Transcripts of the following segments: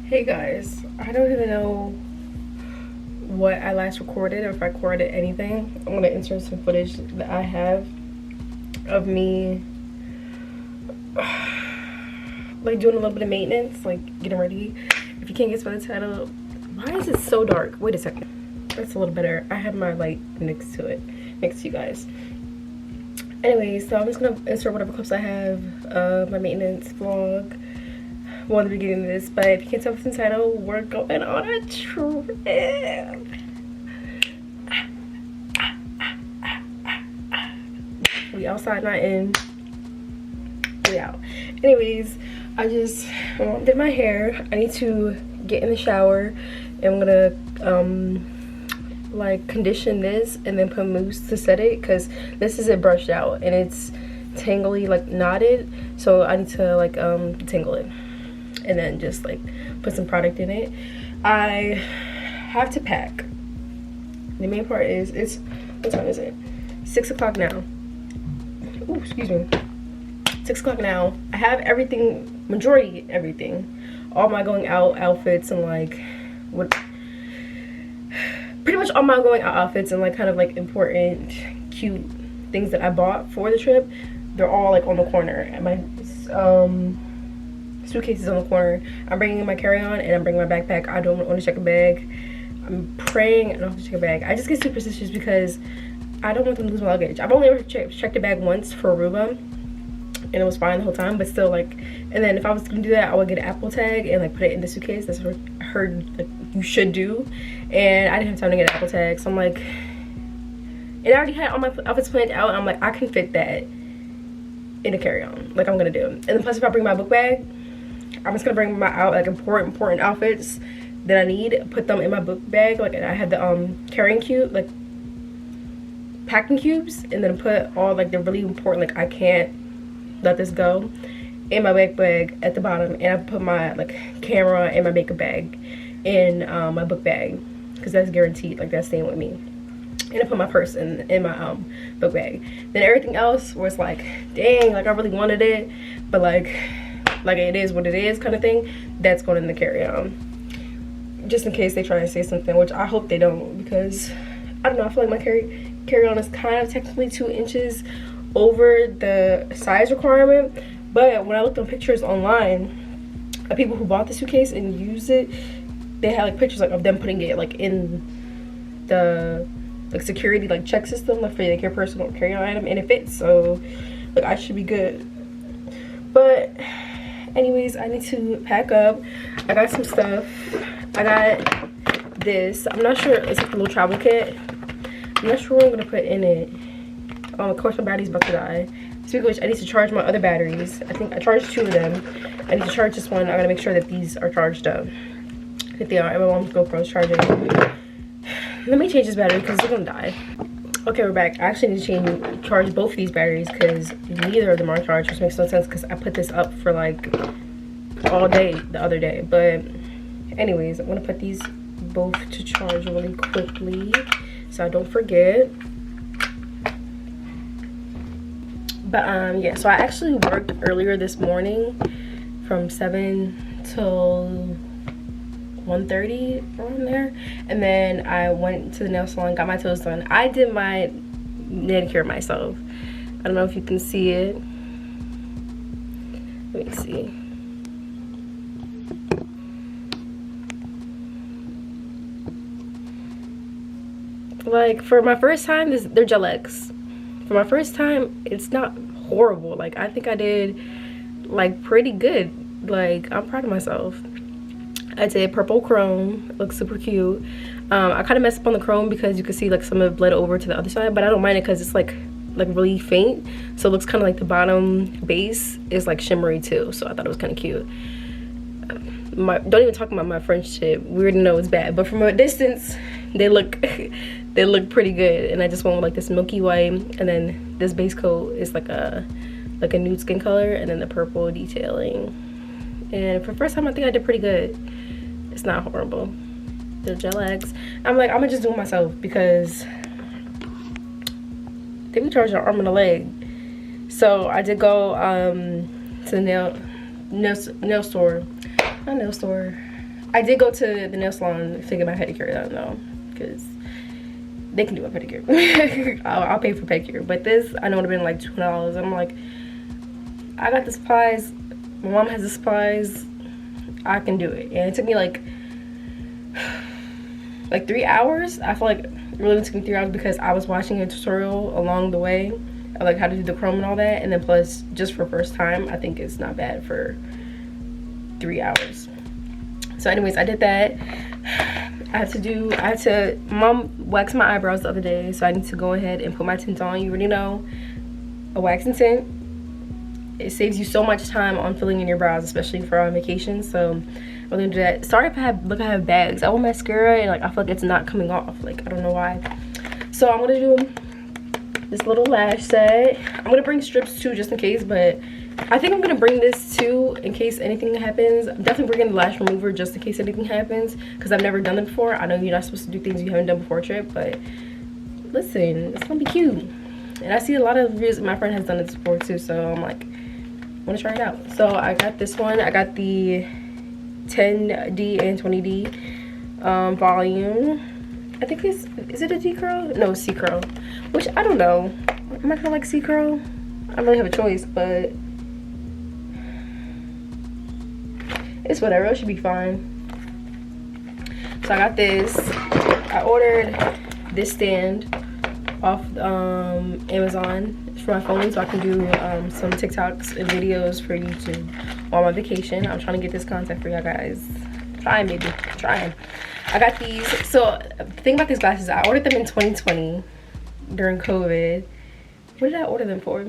Hey guys, I don't even know what I last recorded or if I recorded anything. I'm gonna insert some footage that I have of me like doing a little bit of maintenance, like getting ready. If you can't guess by the title, why is it so dark? Wait a second, that's a little better. I have my light next to it, next to you guys. Anyway, so I'm just gonna insert whatever clips I have of my maintenance vlog. Well, the beginning of this, but if you can't tell from the title, we're going on a trip. We outside, not in. We out. Anyways, I just did my hair. I need to get in the shower, and I'm gonna like condition this and then put mousse to set it, because this isn't brushed out and it's tangly, like knotted. So I need to like tangle it and then just like put some product in it. I have to pack. The main part is, it's, what time is it? 6 o'clock now. Ooh, excuse me. 6 o'clock now. I have everything, majority everything. All my going out outfits and like, what, pretty much all my going out outfits and like kind of like important, cute things that I bought for the trip. They're all like on the corner. And my, suitcases on the corner. I'm bringing my carry-on and I'm bringing my backpack. I don't want to check a bag. I'm praying I don't have to check a bag. I just get superstitious because I don't want them to lose my luggage. I've only ever checked a bag once for Aruba and it was fine the whole time, but still, like, and then if I was gonna do that, I would get an Apple tag and like put it in the suitcase. That's what I heard like you should do, and I didn't have time to get an Apple tag, so I'm like, and I already had all my outfits planned out and I'm like, I can fit that in a carry-on, like I'm gonna do. And then plus if I bring my book bag, I'm just gonna bring my like important outfits that I need, put them in my book bag. Like, and I had the carrying cube, like packing cubes, and then put all like the really important, like I can't let this go, in my backpack at the bottom. And I put my like camera and my makeup bag in my book bag, because that's guaranteed, like that's staying with me. And I put my purse in my book bag. Then everything else was like, dang, like I really wanted it, but like it is what it is kind of thing, that's going in the carry-on, just in case they try to say something, which I hope they don't, because I don't know, I feel like my carry-on is kind of technically 2 inches over the size requirement. But when I looked on pictures online of people who bought the suitcase and used it, they had like pictures like of them putting it like in the like security like check system, like for like your personal carry-on item, and it fits, so like I should be good. But anyways, I need to pack up. I got some stuff. I got this. I'm not sure, it's like a little travel kit. I'm not sure what I'm gonna put in it. Of course my battery's about to die. Speaking of which, I need to charge my other batteries. I think I charged 2 of them. I need to charge this one. I gotta make sure that these are charged up. If they are, and my mom's GoPro's charging. Let me change this battery because it's gonna die. Okay, we're back. I actually need to charge both of these batteries because neither of them are charged, which makes no sense because I put this up for like all day the other day. But anyways, I'm gonna put these both to charge really quickly so I don't forget. But yeah, so I actually worked earlier this morning from 7 till 1:30 around there, and then I went to the nail salon, got my toes done. I did my manicure myself. I don't know if you can see it. Let me see. Like for my first time, they're Gel X. For my first time, it's not horrible. Like I think I did like pretty good. Like I'm proud of myself. I did purple chrome. It looks super cute. I kind of messed up on the chrome because you can see like some of it bled over to the other side, but I don't mind it because it's like really faint, so it looks kind of like the bottom base is like shimmery too, so I thought it was kind of cute. Don't even talk about my French tip. We already know it's bad, but from a distance they look pretty good. And I just went with like this milky white, and then this base coat is like a nude skin color, and then the purple detailing. And for the first time, I think I did pretty good. It's not horrible. The Gel X. I'm like, I'm gonna just do it myself because they be charging an arm and a leg. So I did go to the nail store. Not nail store. I did go to the nail salon to get my pedicure done though, because they can do my pedicure. I'll pay for pedicure. But this, I know it would have been like $20. I'm like, I got the supplies. My mom has the supplies. I can do it. And it took me like 3 hours. I feel like it really took me 3 hours because I was watching a tutorial along the way of like how to do the chrome and all that. And then plus, just for first time, I think it's not bad for 3 hours. So anyways, I did that. Mom waxed my eyebrows the other day, so I need to go ahead and put my tint on. You already know, a wax and tint, it saves you so much time on filling in your brows, especially for on vacation. So I'm gonna do that. Sorry if I have bags. I wear mascara and like I feel like it's not coming off. Like I don't know why. So I'm gonna do this little lash set. I'm gonna bring strips too, just in case, but I think I'm gonna bring this too in case anything happens. I'm definitely bringing the lash remover just in case anything happens, because I've never done it before. I know you're not supposed to do things you haven't done before a trip, but listen, it's gonna be cute. And I see a lot of reviews. My friend has done it before too, so I'm like, I wanna try it out. So I got this one. I got the 10D and 20D volume. I think is it a D curl? No, C curl. Which I don't know. Am I gonna like C curl? I don't really have a choice, but it's whatever. It should be fine. So I got this. I ordered this stand off Amazon. It's for my phone, so I can do some TikToks and videos for YouTube while I'm on vacation. I'm trying to get this content for y'all guys. Trying, maybe. Trying. I got these. So the thing about these glasses, I ordered them in 2020 during COVID. What did I order them for?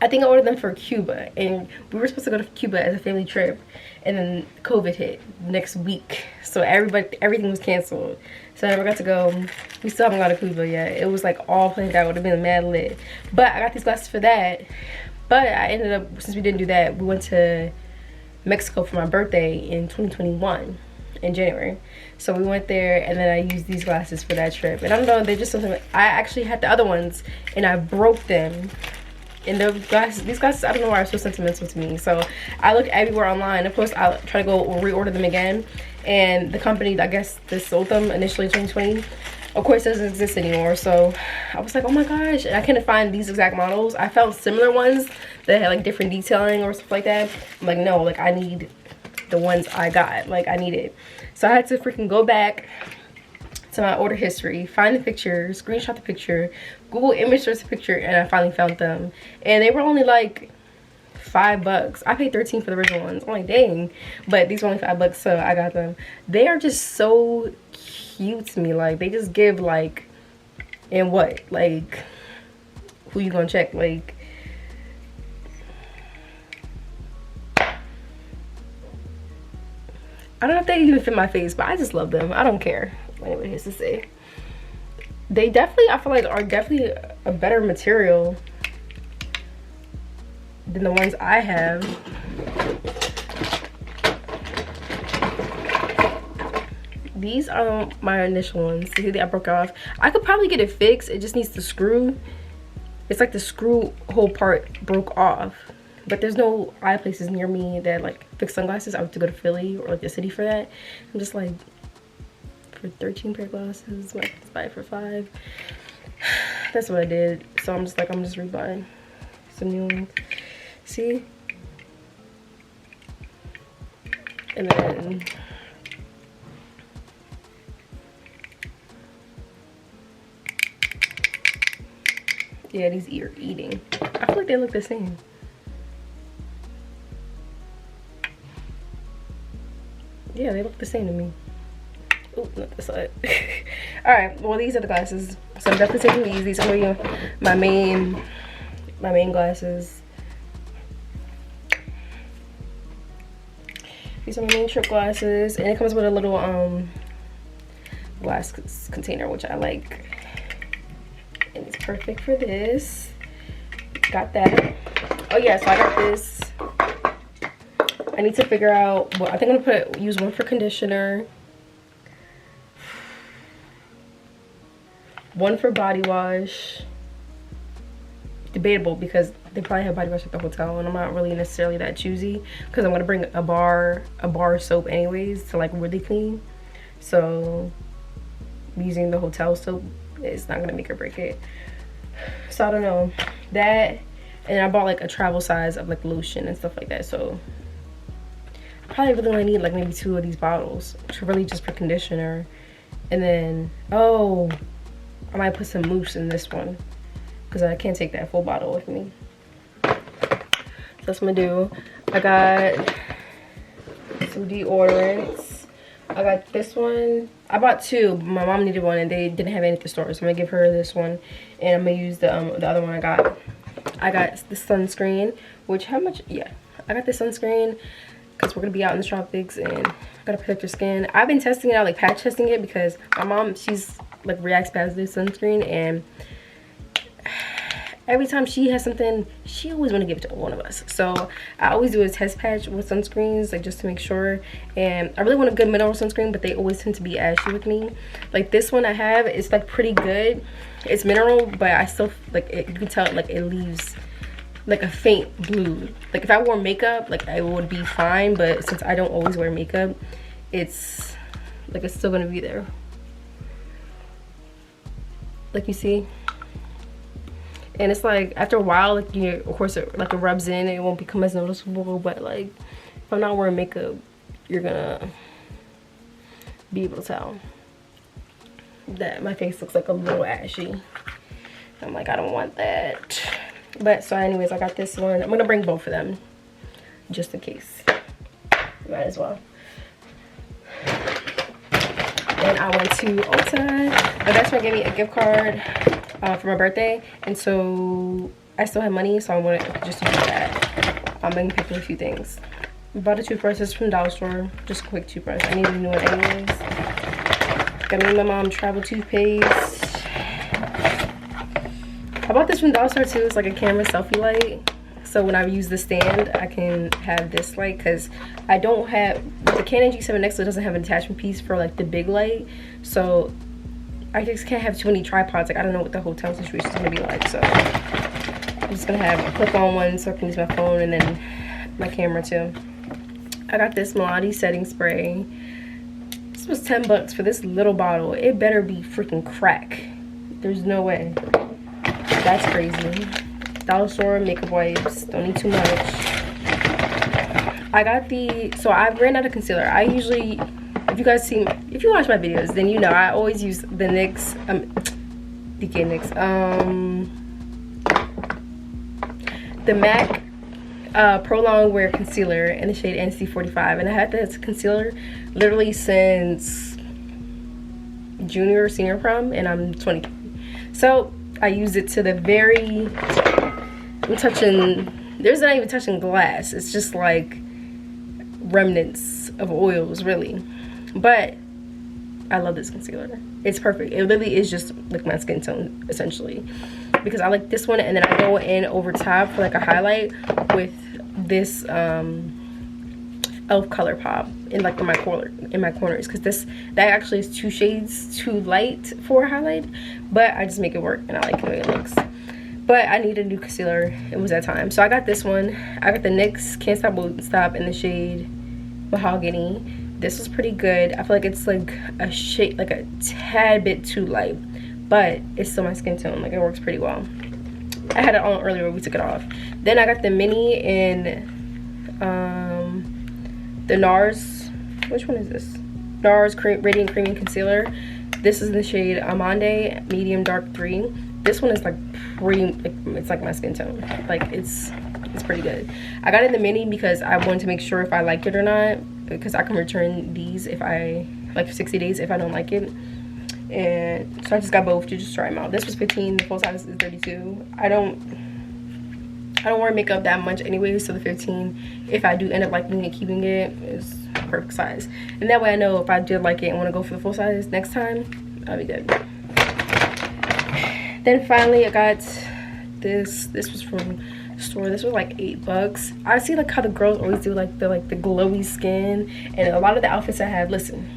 I think I ordered them for Cuba, and we were supposed to go to Cuba as a family trip, and then COVID hit next week, so everything was canceled, so I never got to go. We still haven't gone to Cuba yet. It was like all planned out. Would have been mad lit, but I got these glasses for that. But I ended up, since we didn't do that, we went to Mexico for my birthday in 2021 in January. So we went there, and then I used these glasses for that trip. And I don't know, they're just something. I actually had the other ones, and I broke them. And these glasses, I don't know why, are so sentimental to me. So I looked everywhere online. Of course, I try to go reorder them again. And the company, I guess, that sold them initially in 2020, of course, doesn't exist anymore. So I was like, oh my gosh. And I couldn't find these exact models. I found similar ones that had like different detailing or stuff like that. I'm like, no, like I need the ones I got. Like I need it. So I had to freaking go back to my order history, find the picture, screenshot the picture, Google image search the picture, and I finally found them. And they were only like $5. I paid $13 for the original ones. I'm like, dang. But these were only $5, so I got them. They are just so cute to me. Like, they just give like, and what? Like, who you gonna check? Like, I don't know if they even fit my face, but I just love them. I don't care what anybody has to say. They definitely, I feel like, are definitely a better material than the ones I have. These are my initial ones. See, I broke off. I could probably get it fixed. It just needs the screw. It's like the screw whole part broke off. But there's no eye places near me that like fix sunglasses. I have to go to Philly or like the city for that. I'm just like, for 13 pair of glasses, I can buy it for 5. That's what I did. So I'm just like, I'm just rebuying some new ones. See? And then yeah, these ear eating. I feel like they look the same. Yeah, they look the same to me. Oh, not this side. All right, well, these are the glasses. So I'm definitely taking these. These are gonna be my main glasses. These are my main trip glasses, and it comes with a little glass container, which I like, and it's perfect for this. Got that. Oh yeah, so I got this. I need to figure out what I think I'm gonna use one for conditioner, one for body wash, debatable because they probably have body wash at the hotel, and I'm not really necessarily that choosy because I'm gonna bring a bar soap anyways to like really clean. So using the hotel soap is not gonna make or break it. So I don't know that, and I bought like a travel size of like lotion and stuff like that. So I probably really only need like maybe 2 of these bottles to really just for conditioner. And then oh, I might put some mousse in this one because I can't take that full bottle with me. So that's what I'm gonna do. I got some deodorants. I got this one. I bought 2, but my mom needed one and they didn't have any at the store, so I'm gonna give her this one, and I'm gonna use the other one I got. I got the sunscreen, which how much? Yeah, I got the sunscreen because we're gonna be out in the tropics and gotta protect your skin. I've been testing it out, like patch testing it, because my mom, she's like reacts bad to sunscreen, and every time she has something, she always want to give it to one of us. So I always do a test patch with sunscreens, like just to make sure. And I really want a good mineral sunscreen, but they always tend to be ashy with me. Like this one I have, it's like pretty good. It's mineral, but I still like it, you can tell like it leaves like a faint blue. Like if I wore makeup, like I would be fine, but since I don't always wear makeup, it's like it's still gonna be there. Like you see. And it's like after a while, like you, of course, it rubs in. It won't become as noticeable. But like if I'm not wearing makeup, you're gonna be able to tell that my face looks like a little ashy. I'm like, I don't want that. But so anyways, I got this one. I'm gonna bring both of them just in case. Might as well. And I went to Ulta. My best friend gave me a gift card for my birthday, and so I still have money, so I want to just use that. I'm gonna pick up a few things. I bought a toothbrush. This is from Dollar Store, just a quick toothbrush. I need a new one anyways. Got me and my mom travel toothpaste. I bought this from Dollar Store too. It's like a camera selfie light, so when I use the stand I can have this light, because I don't have the Canon G7 next to it doesn't have an attachment piece for like the big light, so I just can't have too many tripods. Like I don't know what the hotel situation is gonna be like, so I'm just gonna have a clip-on one so I can use my phone and then my camera too. I got this Milani setting spray. This was 10 bucks for this little bottle. It better be freaking crack. There's no way. That's crazy. Dollar Store makeup wipes. Don't need too much. I got so I ran out of concealer. I usually, if you guys see, if you watch my videos, then you know I always use the NYX, DK NYX, the MAC Prolong Wear Concealer in the shade NC45, and I had this concealer literally since junior or senior prom, and I'm 23. So I used it to the very, I'm touching, there's not even touching glass. It's just like remnants of oils, really. But I love this concealer. It's perfect. It literally is just like my skin tone, essentially. Because I like this one, and then I go in over top for like a highlight with this e.l.f. Color Pop in like in my corners, because that actually is 2 shades too light for a highlight, but I just make it work and I like the way it looks. But I need a new concealer. It was that time, so I got this one. I got the NYX Can't Stop Won't Stop in the shade Mahogany. This was pretty good. I feel like it's like a shade, like a tad bit too light, but it's still my skin tone. Like it works pretty well. I had it on earlier, we took it off. Then I got the mini in the NARS, which one is this? NARS Radiant Creamy Concealer. This is in the shade Amande Medium Dark 3. This one is like it's like my skin tone. Like it's pretty good. I got it in the mini because I wanted to make sure if I liked it or not, because I can return these if I like for 60 days if I don't like it. And so I just got both to just try them out. This was 15, the full size is 32. I don't wear makeup that much anyway, so the 15, if I do end up liking it, keeping it, is perfect size. And that way I know if I did like it and want to go for the full size next time, I'll be good. Then finally I got this. This was from the store. This was like 8 bucks. I see like how the girls always do like the glowy skin, and a lot of the outfits I have, listen,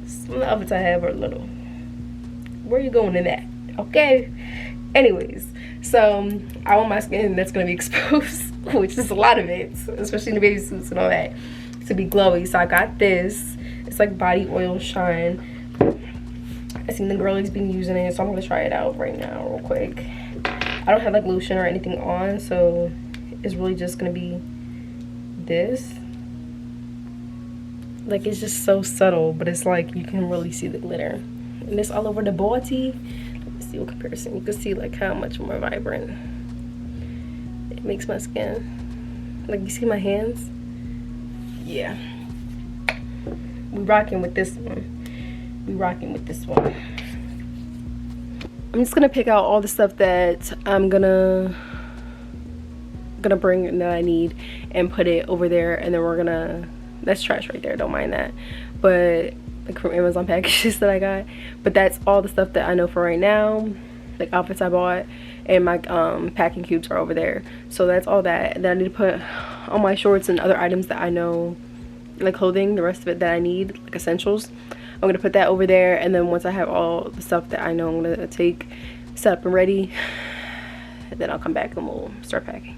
some of the outfits I have are little. Where are you going in that? Okay. Anyways, so I want my skin that's gonna be exposed, which is a lot of it, especially in the baby suits and all that, to be glowy. So I got this. It's like body oil shine. I seen the girlies been using it, so I'm gonna try it out right now real quick. I don't have like lotion or anything on, so it's really just gonna be this. Like, it's just so subtle, but it's like you can really see the glitter, and it's all over the body. Let me see what comparison. You can see like how much more vibrant it makes my skin. Like, you see my hands? Yeah, we rocking with this one. I'm just gonna pick out all the stuff that I'm gonna bring that I need and put it over there, and then we're gonna, that's trash right there, don't mind that, but like from Amazon packages that I got. But that's all the stuff that I know for right now, like outfits I bought, and my packing cubes are over there. So that's all that I need to put on my shorts and other items that I know, like clothing, the rest of it that I need, like essentials. I'm gonna put that over there, and then once I have all the stuff that I know I'm gonna take set up and ready, then I'll come back and we'll start packing.